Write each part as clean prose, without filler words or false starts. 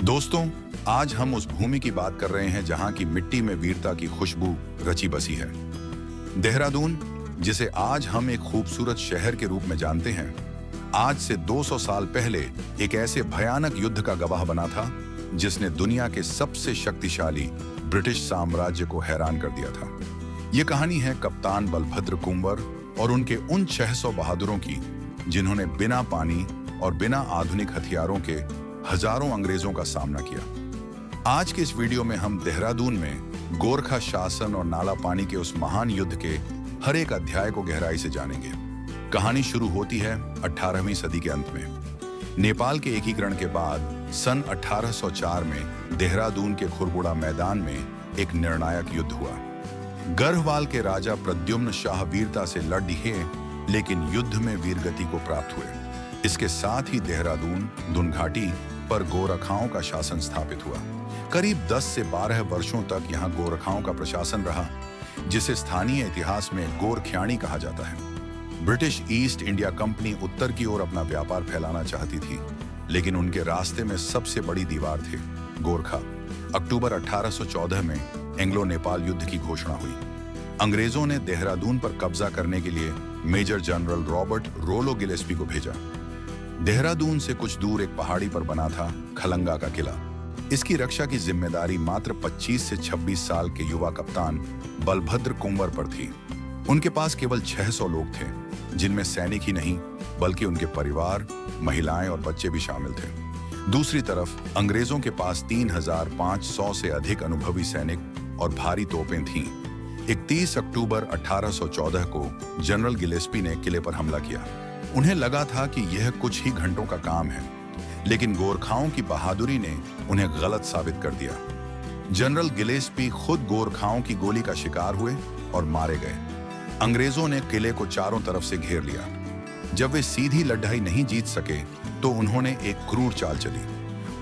दोस्तों, आज हम उस भूमि की बात कर रहे हैं जहां की मिट्टी में वीरता की खुशबू रची बसी है। देहरादून, जिसे आज हम एक खूबसूरत शहर के रूप में जानते हैं, आज से 200 साल पहले एक ऐसे भयानक युद्ध का गवाह बना था जिसने दुनिया के सबसे शक्तिशाली ब्रिटिश साम्राज्य को हैरान कर दिया था। ये कहानी है कप्तान बलभद्र कुंवर और उनके उन 600 बहादुरों की जिन्होंने बिना पानी और बिना आधुनिक हथियारों के हजारों अंग्रेजों का सामना किया। आज के इस वीडियो में हम देहरादून में गोरखा शासन और नाला पानी के उस महान युद्ध के हर एक अध्याय को गहराई से जानेंगे। कहानी शुरू होती है 18वीं सदी के अंत में। नेपाल के एकीकरण के बाद सन 1804 में देहरादून के खुरबुड़ा मैदान में एक निर्णायक युद्ध हुआ। गढ़वाल के राजा प्रद्युम्न शाह वीरता से लड़ दिए, लेकिन युद्ध में वीरगति को प्राप्त हुए। इसके साथ ही देहरादून दुनघाटी पर गोरखाओं का शासन स्थापित हुआ। करीब 10 से 12 वर्षों तक यहाँ गोरखाओं का प्रशासन रहा, जिसे स्थानीय इतिहास में गोरखियाणी कहा जाता है। ब्रिटिश ईस्ट इंडिया कंपनी उत्तर की ओर अपना व्यापार फैलाना चाहती थी, लेकिन उनके रास्ते में सबसे बड़ी दीवार थे गोरखा। अक्टूबर 1814 में एंग्लो नेपाल युद्ध की घोषणा हुई। अंग्रेजों ने देहरादून पर कब्जा करने के लिए मेजर जनरल रॉबर्ट रोलो गिलेस्पी को भेजा। देहरादून से कुछ दूर एक पहाड़ी पर बना था खलंगा का किला। इसकी रक्षा की जिम्मेदारी मात्र 25 से 26 साल के युवा कप्तान बलभद्र कुंवर पर थी। उनके पास केवल 600 लोग थे, जिनमें सैनिक ही नहीं बल्कि उनके परिवार, महिलाएं और बच्चे भी शामिल थे। दूसरी तरफ अंग्रेजों के पास 3500 से अधिक अनुभवी सैनिक और भारी तोपें थीं। 31 अक्टूबर 1814 को जनरल गिलेस्पी ने किले पर हमला किया। उन्हें लगा था कि यह कुछ ही घंटों का काम है, लेकिन गोरखाओं की बहादुरी ने उन्हें गलत साबित कर दिया। जनरल गिलेस्पी खुद गोरखाओं की गोली का शिकार हुए और मारे गए। अंग्रेजों ने किले को चारों तरफ से घेर लिया। जब वे सीधी लड़ाई नहीं जीत सके तो उन्होंने एक क्रूर चाल चली।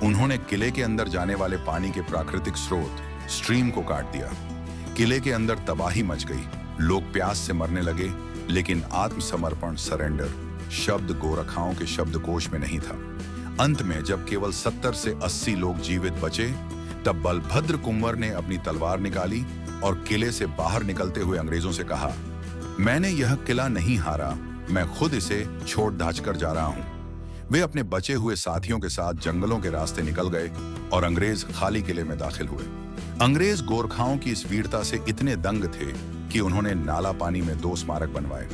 उन्होंने किले के अंदर जाने वाले पानी के प्राकृतिक स्रोत स्ट्रीम को काट दिया। किले के अंदर तबाही मच गई। लोग प्यास से मरने लगे, लेकिन आत्मसमर्पण सरेंडर शब्द गोरखाओं के शब्दकोश में नहीं था। अंत में जब केवल 70 से 80 लोग जीवित बचे, तब बलभद्र कुंवर ने अपनी तलवार निकाली और किले से बाहर निकलते हुए अंग्रेजों से कहा, मैंने यह किला नहीं हारा, मैं खुद इसे छोड़ दाच कर जा रहा हूं। वे अपने बचे हुए साथियों के साथ जंगलों के रास्ते निकल गए और अंग्रेज खाली किले में दाखिल हुए। अंग्रेज गोरखाओं की इस वीरता से इतने दंग थे कि उन्होंने नाला पानी में 2 स्मारक बनवाए,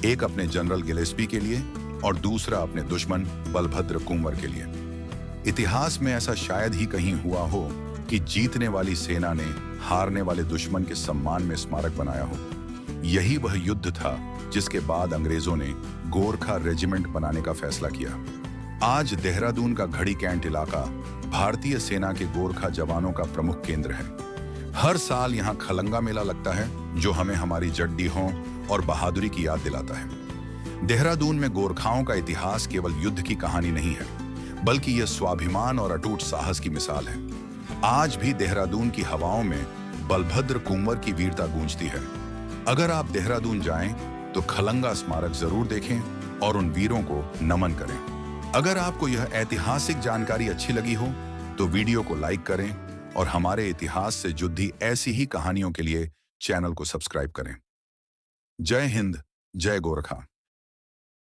एक अपने जनरल गिलेस्पी के लिए और दूसरा अपने दुश्मन बलभद्र कुंवर के लिए। इतिहास में ऐसा शायद ही कहीं हुआ हो कि जीतने वाली सेना ने हारने वाले दुश्मन के सम्मान में स्मारक बनाया हो। यही वह युद्ध था जिसके बाद अंग्रेजों ने गोरखा रेजिमेंट बनाने का फैसला किया। आज देहरादून का घड़ी कैंट इलाका भारतीय सेना के गोरखा जवानों का प्रमुख केंद्र है। हर साल यहाँ खलंगा मेला लगता है, जो हमें हमारी जड्डीहों और बहादुरी की याद दिलाता है। देहरादून में गोरखाओं का इतिहास केवल युद्ध की कहानी नहीं है, बल्कि यह स्वाभिमान और अटूट साहस की मिसाल है। आज भी देहरादून की हवाओं में बलभद्र कुंवर की वीरता गूंजती है। अगर आप देहरादून जाएं, तो खलंगा स्मारक जरूर देखें और उन वीरों को नमन करें। अगर आपको यह ऐतिहासिक जानकारी अच्छी लगी हो, तो वीडियो को लाइक करें और हमारे इतिहास से जुड़ी ऐसी ही कहानियों के लिए चैनल को सब्सक्राइब करें। जय हिंद, जय गोरखा।